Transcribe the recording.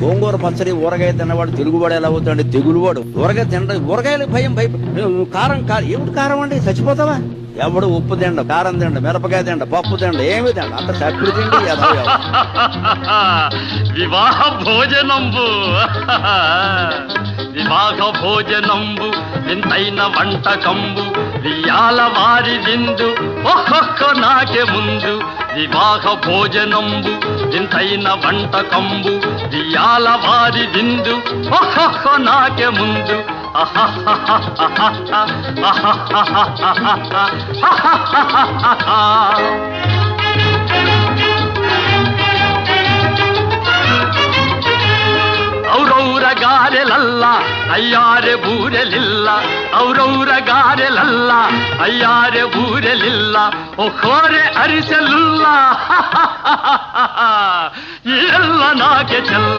గోంగూర పచ్చడి ఊరగాయ తిన్నవాడు తెలుగువాడు ఎలా అవుతాడు? తెగులువాడు ఊరగాయ తినడం, ఊరగాయలకు భయం కారం ఏమిటి కారం అండి? చచ్చిపోతావా? ఎవడు ఉప్పు తిండ, కారం తిండ, మిరపకాయ తిండ, పప్పు తిండ, ఏమి తిండ, అంత చక్కెర తిండి. వివాహ భోజనంబు వివాహ భోజనంబు వింతైన వంటకంబు వియాల వారి విందు ఒక్కొక్క నాకే ముందు. వివాహ భోజనంబు వింతైన వంటకంబు వియాల వారి విందు ఒక్కొక్క నాకే ముందు. ಔರೌರ ಗಾರೆಲಲ್ಲ ಅಯ್ಯಾರೆ ಬೂರೆಲಿಲ್ಲ, ಔರೌರ ಗಾರೆಲಲ್ಲ ಅಯ್ಯಾರೆ ಬೂರೆಲಿಲ್ಲ, ಒಕ್ಕೋರೆ ಅರಿಸಲಿಲ್ಲ. ಎಲ್ಲ ನಾಕೆ ಚೆಲ್ಲ.